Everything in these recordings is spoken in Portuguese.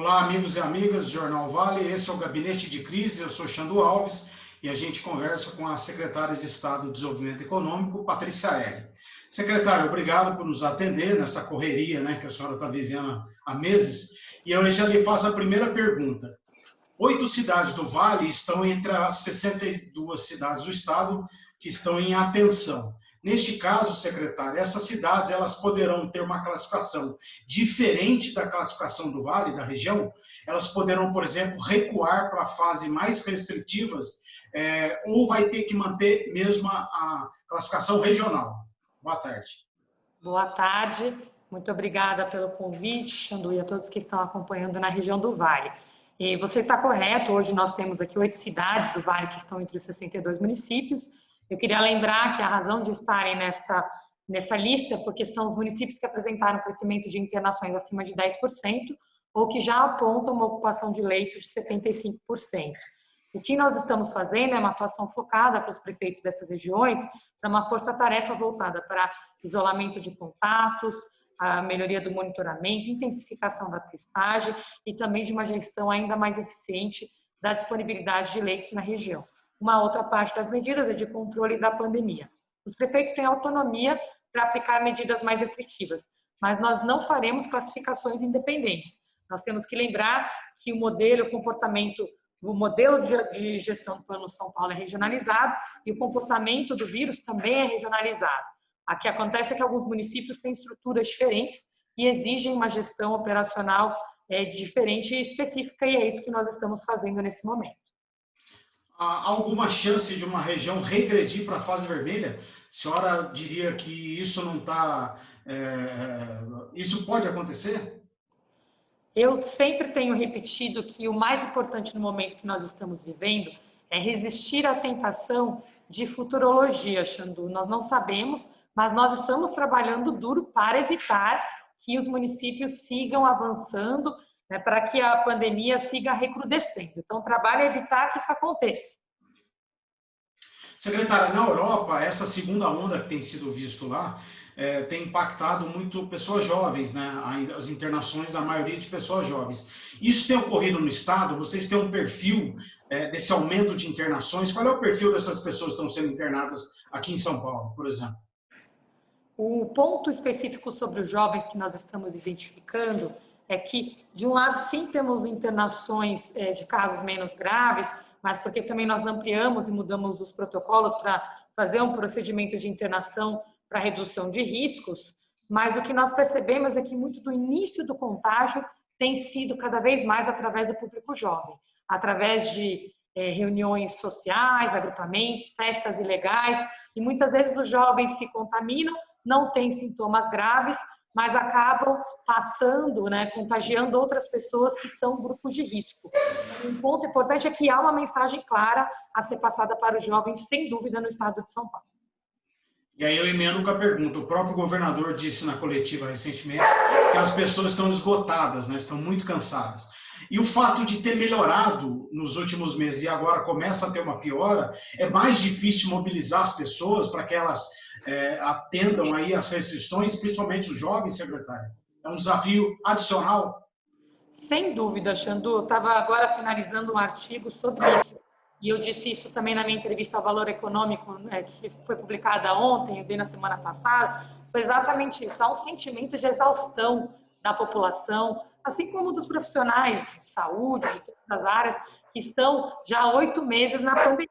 Olá, amigos e amigas do Jornal Vale, esse é o Gabinete de Crise, eu sou Xandu Alves e a gente conversa com a secretária de Estado do Desenvolvimento Econômico, Patrícia Aele. Secretária, obrigado por nos atender nessa correria, né, que a senhora está vivendo há meses. E eu já lhe faço a primeira pergunta. 8 cidades do Vale estão entre as 62 cidades do estado que estão em atenção. Neste caso, secretária, essas cidades elas poderão ter uma classificação diferente da classificação do Vale, da região? Elas poderão, por exemplo, recuar para a fase mais restritivas ou vai ter que manter mesmo a classificação regional? Boa tarde. Boa tarde, muito obrigada pelo convite, Xandu, e a todos que estão acompanhando na região do Vale. E você está correto, hoje nós temos aqui 8 cidades do Vale que estão entre os 62 municípios. Eu queria lembrar que a razão de estarem nessa lista é porque são os municípios que apresentaram crescimento de internações acima de 10% ou que já apontam uma ocupação de leitos de 75%. O que nós estamos fazendo é uma atuação focada para os prefeitos dessas regiões, para uma força-tarefa voltada para isolamento de contatos, a melhoria do monitoramento, intensificação da testagem e também de uma gestão ainda mais eficiente da disponibilidade de leitos na região. Uma outra parte das medidas é de controle da pandemia. Os prefeitos têm autonomia para aplicar medidas mais restritivas, mas nós não faremos classificações independentes. Nós temos que lembrar que o modelo de gestão do Plano São Paulo é regionalizado e o comportamento do vírus também é regionalizado. O que acontece é que alguns municípios têm estruturas diferentes e exigem uma gestão operacional diferente e específica, e é isso que nós estamos fazendo nesse momento. Há alguma chance de uma região regredir para a fase vermelha? A senhora diria que isso não está... isso pode acontecer? Eu sempre tenho repetido que o mais importante no momento que nós estamos vivendo é resistir à tentação de futurologia, Xandu. Nós não sabemos, mas nós estamos trabalhando duro para evitar que os municípios sigam avançando, né, para que a pandemia siga recrudescendo. Então, o trabalho é evitar que isso aconteça. Secretária, na Europa, essa segunda onda que tem sido visto lá tem impactado muito pessoas jovens, né? As internações, a maioria de pessoas jovens. Isso tem ocorrido no estado? Vocês têm um perfil desse aumento de internações? Qual é o perfil dessas pessoas que estão sendo internadas aqui em São Paulo, por exemplo? O ponto específico sobre os jovens que nós estamos identificando é que, de um lado, sim, temos internações de casos menos graves, mas porque também nós ampliamos e mudamos os protocolos para fazer um procedimento de internação para redução de riscos, mas o que nós percebemos é que muito do início do contágio tem sido cada vez mais através do público jovem, através de reuniões sociais, agrupamentos, festas ilegais, e muitas vezes os jovens se contaminam, não têm sintomas graves, mas acabam passando, né, contagiando outras pessoas que são grupos de risco. Um ponto importante é que há uma mensagem clara a ser passada para os jovens, sem dúvida, no estado de São Paulo. E aí eu emendo com a pergunta, o próprio governador disse na coletiva recentemente que as pessoas estão esgotadas, né, estão muito cansadas. E o fato de ter melhorado nos últimos meses e agora começa a ter uma piora, é mais difícil mobilizar as pessoas para que elas atendam aí às restrições, principalmente os jovens, secretária? É um desafio adicional? Sem dúvida, Xandu. Eu estava agora finalizando um artigo sobre isso. E eu disse isso também na minha entrevista ao Valor Econômico, né, que foi publicada ontem, eu dei na semana passada. Foi exatamente isso. Há um sentimento de exaustão da população, assim como dos profissionais de saúde, de todas as áreas, que estão já há 8 meses na pandemia.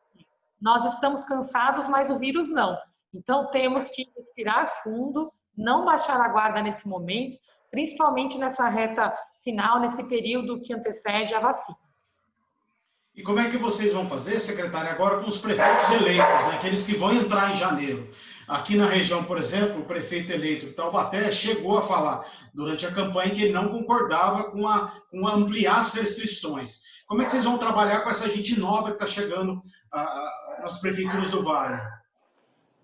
Nós estamos cansados, mas o vírus não. Então, temos que respirar fundo, não baixar a guarda nesse momento, principalmente nessa reta final, nesse período que antecede a vacina. E como é que vocês vão fazer, secretária, agora com os prefeitos eleitos, né, aqueles que vão entrar em janeiro? Aqui na região, por exemplo, o prefeito eleito de Taubaté chegou a falar durante a campanha que ele não concordava com ampliar as restrições. Como é que vocês vão trabalhar com essa gente nova que está chegando nas prefeituras do Vale?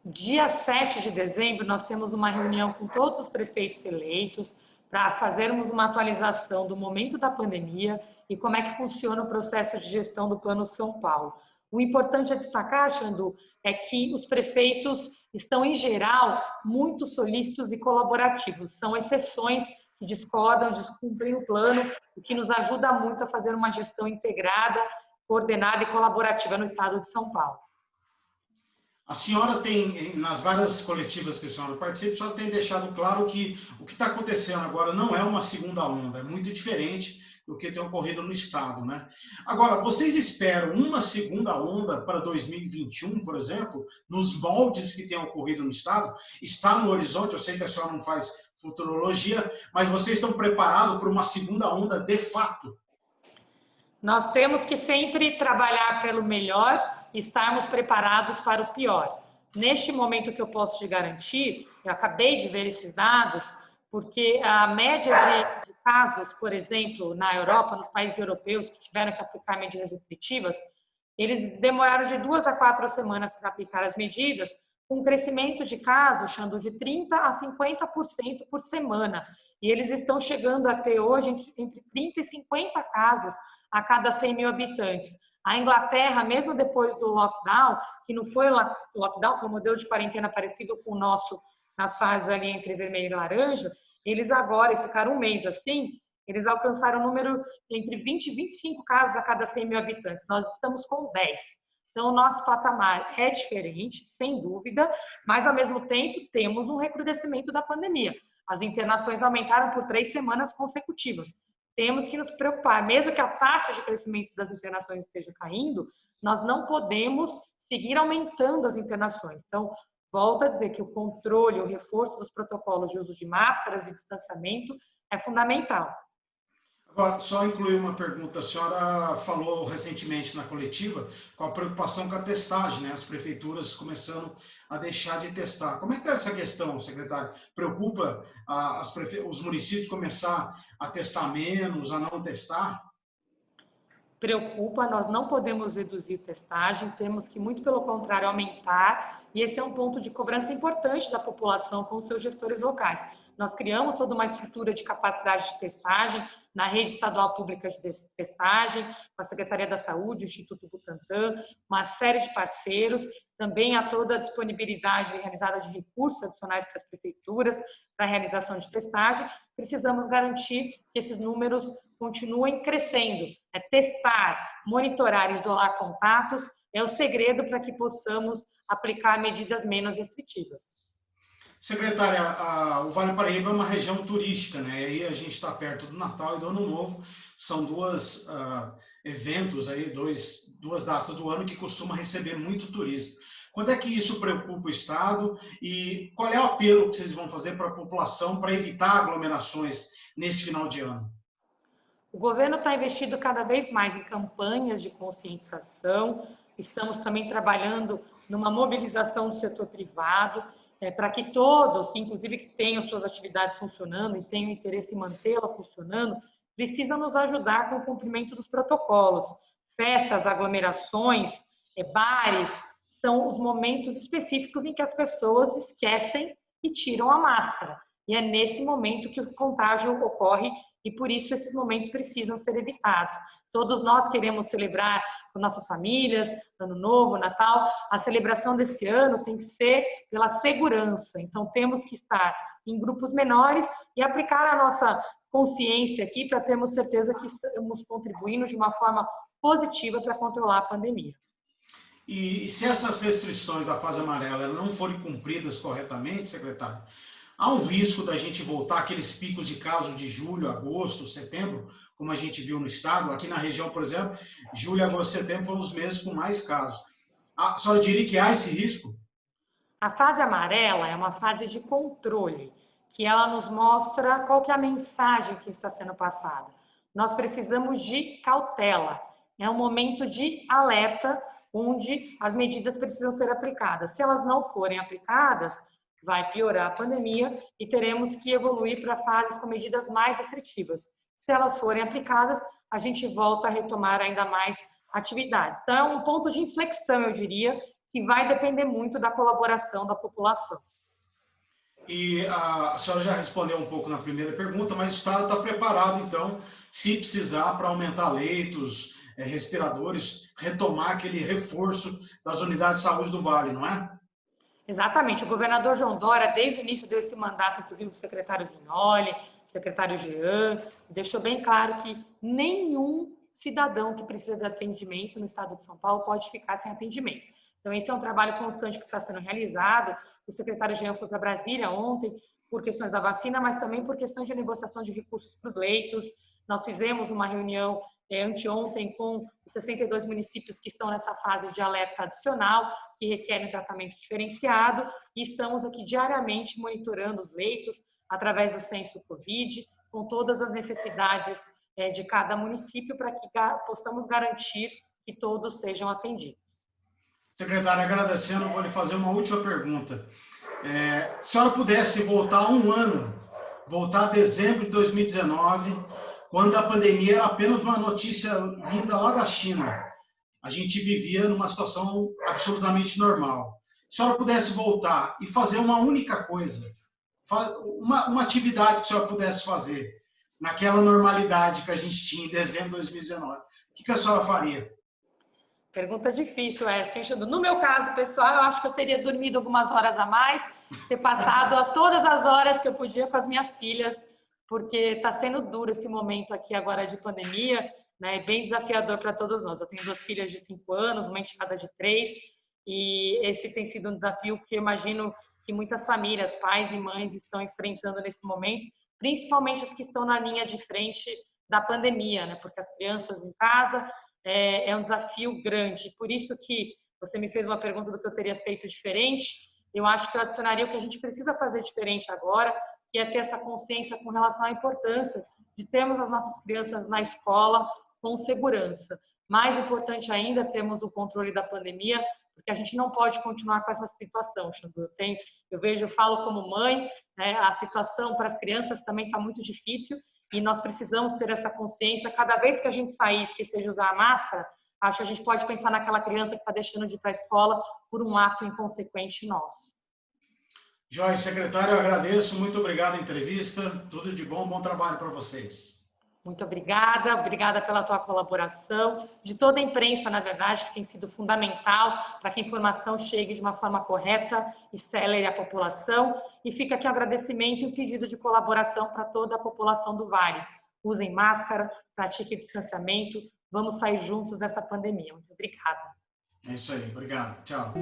Dia 7 de dezembro, nós temos uma reunião com todos os prefeitos eleitos para fazermos uma atualização do momento da pandemia e como é que funciona o processo de gestão do Plano São Paulo. O importante a destacar, Xandu, é que os prefeitos estão, em geral, muito solícitos e colaborativos. São exceções que discordam, descumprem o plano, o que nos ajuda muito a fazer uma gestão integrada, coordenada e colaborativa no estado de São Paulo. A senhora tem, nas várias coletivas que a senhora participa, a senhora tem deixado claro que o que está acontecendo agora não é uma segunda onda, é muito diferente do que tem ocorrido no estado, né? Agora, vocês esperam uma segunda onda para 2021, por exemplo, nos moldes que tem ocorrido no estado? Está no horizonte, eu sei que a senhora não faz futurologia, mas vocês estão preparados para uma segunda onda de fato? Nós temos que sempre trabalhar pelo melhor e estarmos preparados para o pior. Neste momento que eu posso te garantir, eu acabei de ver esses dados, porque a média de casos, por exemplo, na Europa, nos países europeus que tiveram que aplicar medidas restritivas, eles demoraram de 2 a 4 semanas para aplicar as medidas, com um crescimento de casos, Xandu, de 30% a 50% por semana. E eles estão chegando a ter hoje entre 30 e 50 casos a cada 100 mil habitantes. A Inglaterra, mesmo depois do lockdown, que não foi o lockdown, foi um modelo de quarentena parecido com o nosso nas fases ali entre vermelho e laranja, eles agora, e ficaram um mês assim, eles alcançaram um número entre 20 e 25 casos a cada 100 mil habitantes. Nós estamos com 10. Então, o nosso patamar é diferente, sem dúvida, mas, ao mesmo tempo, temos um recrudescimento da pandemia. As internações aumentaram por 3 semanas consecutivas. Temos que nos preocupar, mesmo que a taxa de crescimento das internações esteja caindo, nós não podemos seguir aumentando as internações. Então, volto a dizer que o controle, o reforço dos protocolos de uso de máscaras e distanciamento é fundamental. Agora, só incluir uma pergunta. A senhora falou recentemente na coletiva com a preocupação com a testagem, né? As prefeituras começando a deixar de testar. Como é que é essa questão, secretário? Preocupa os municípios começar a testar menos, a não testar? Preocupa, nós não podemos reduzir testagem, temos que, muito pelo contrário, aumentar, e esse é um ponto de cobrança importante da população com os seus gestores locais. Nós criamos toda uma estrutura de capacidade de testagem na rede estadual pública de testagem, com a Secretaria da Saúde, o Instituto Butantan, uma série de parceiros, também há toda a disponibilidade realizada de recursos adicionais para as prefeituras para a realização de testagem. Precisamos garantir que esses números continuem crescendo. É testar, monitorar e isolar contatos é o segredo para que possamos aplicar medidas menos restritivas. Secretária, o Vale do Paraíba é uma região turística, né? E aí a gente está perto do Natal e do Ano Novo, são dois eventos aí, duas datas do ano que costuma receber muito turista. Quando é que isso preocupa o Estado e qual é o apelo que vocês vão fazer para a população para evitar aglomerações nesse final de ano? O governo está investindo cada vez mais em campanhas de conscientização, estamos também trabalhando numa mobilização do setor privado, para que todos, inclusive que tenham suas atividades funcionando e tenham interesse em mantê-la funcionando, precisam nos ajudar com o cumprimento dos protocolos. Festas, aglomerações, bares, são os momentos específicos em que as pessoas esquecem e tiram a máscara. E é nesse momento que o contágio ocorre e por isso esses momentos precisam ser evitados. Todos nós queremos celebrar com nossas famílias, Ano Novo, Natal. A celebração desse ano tem que ser pela segurança. Então temos que estar em grupos menores e aplicar a nossa consciência aqui para termos certeza que estamos contribuindo de uma forma positiva para controlar a pandemia. E se essas restrições da fase amarela não forem cumpridas corretamente, secretário, há um risco da gente voltar àqueles picos de casos de julho, agosto, setembro, como a gente viu no estado. Aqui na região, por exemplo, julho, agosto, setembro foram os meses com mais casos. A senhora diria que há esse risco? A fase amarela é uma fase de controle, que ela nos mostra qual que é a mensagem que está sendo passada. Nós precisamos de cautela. É um momento de alerta, onde as medidas precisam ser aplicadas. Se elas não forem aplicadas, vai piorar a pandemia e teremos que evoluir para fases com medidas mais restritivas. Se elas forem aplicadas, a gente volta a retomar ainda mais atividades. Então, é um ponto de inflexão, eu diria, que vai depender muito da colaboração da população. E a senhora já respondeu um pouco na primeira pergunta, mas o Estado está preparado, então, se precisar, para aumentar leitos, respiradores, retomar aquele reforço das unidades de saúde do Vale, não é? Exatamente. O governador João Dória, desde o início, deu esse mandato, inclusive, o secretário Vignoli, o secretário Jean, deixou bem claro que nenhum cidadão que precisa de atendimento no estado de São Paulo pode ficar sem atendimento. Então, esse é um trabalho constante que está sendo realizado. O secretário Jean foi para Brasília ontem por questões da vacina, mas também por questões de negociação de recursos para os leitos. Nós fizemos uma reunião anteontem com os 62 municípios que estão nessa fase de alerta adicional, que requerem tratamento diferenciado, e estamos aqui diariamente monitorando os leitos através do censo Covid, com todas as necessidades de cada município, para que possamos garantir que todos sejam atendidos. Secretária, agradecendo, vou lhe fazer uma última pergunta. Se a senhora pudesse voltar um ano, voltar a dezembro de 2019, quando a pandemia era apenas uma notícia vinda lá da China, a gente vivia numa situação absolutamente normal. Se a senhora pudesse voltar e fazer uma única coisa, uma atividade que a senhora pudesse fazer naquela normalidade que a gente tinha em dezembro de 2019, o que a senhora faria? Pergunta difícil essa, hein, Xandu? No meu caso, pessoal, eu acho que eu teria dormido algumas horas a mais, ter passado a todas as horas que eu podia com as minhas filhas, porque está sendo duro esse momento aqui agora de pandemia, né? Bem desafiador para todos nós. Eu tenho 2 filhas de 5 anos, uma enteada de 3, e esse tem sido um desafio que eu imagino que muitas famílias, pais e mães, estão enfrentando nesse momento, principalmente os que estão na linha de frente da pandemia, né? Porque as crianças em casa é um desafio grande. Por isso que você me fez uma pergunta do que eu teria feito diferente. Eu acho que eu adicionaria o que a gente precisa fazer diferente agora, que é ter essa consciência com relação à importância de termos as nossas crianças na escola com segurança. Mais importante ainda, termos o controle da pandemia, porque a gente não pode continuar com essa situação, Xandu. Eu falo como mãe, né, a situação para as crianças também está muito difícil e nós precisamos ter essa consciência. Cada vez que a gente sair e esquecer de usar a máscara, acho que a gente pode pensar naquela criança que está deixando de ir para a escola por um ato inconsequente nosso. Joyce, secretário, eu agradeço. Muito obrigado pela entrevista. Tudo de bom, bom trabalho para vocês. Muito obrigada pela tua colaboração, de toda a imprensa, na verdade, que tem sido fundamental para que a informação chegue de uma forma correta e célere à população. E fica aqui um agradecimento e um pedido de colaboração para toda a população do Vale. Usem máscara, pratiquem distanciamento, vamos sair juntos dessa pandemia. Muito obrigada. É isso aí, obrigado. Tchau.